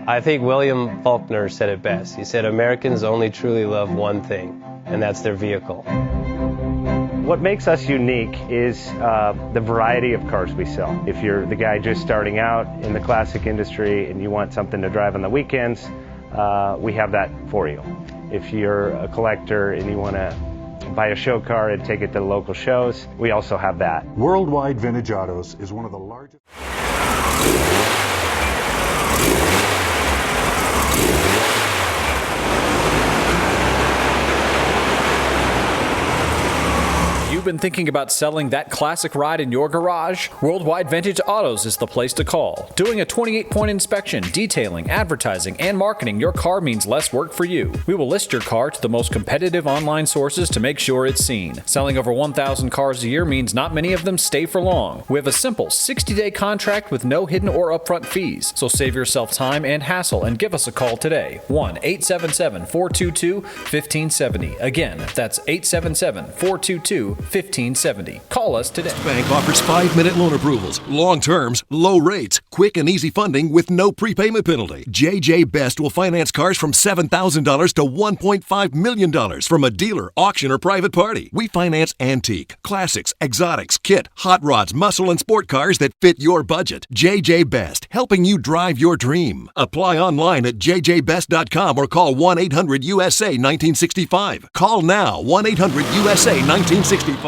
I think William Faulkner said it best. He said, Americans only truly love one thing, and that's their vehicle. What makes us unique is the variety of cars we sell. If you're the guy just starting out in the classic industry and you want something to drive on the weekends, we have that for you. If you're a collector and you want to buy a show car and take it to the local shows, we also have that. Worldwide Vintage Autos is one of the largest. You've been thinking about selling that classic ride in your garage? Worldwide Vintage Autos is the place to call. Doing a 28-point inspection, detailing, advertising, and marketing your car means less work for you. We will list your car to the most competitive online sources to make sure it's seen. Selling over 1,000 cars a year means not many of them stay for long. We have a simple 60-day contract with no hidden or upfront fees. So save yourself time and hassle and give us a call today. 1-877-422-1570. Again, that's 877-422-1570. Call us today. Bank offers 5-minute loan approvals, long terms, low rates, quick and easy funding with no prepayment penalty. JJ Best will finance cars from $7,000 to $1.5 million from a dealer, auction, or private party. We finance antique, classics, exotics, kit, hot rods, muscle, and sport cars that fit your budget. JJ Best, helping you drive your dream. Apply online at jjbest.com or call 1-800-USA-1965. Call now, 1-800-USA-1965.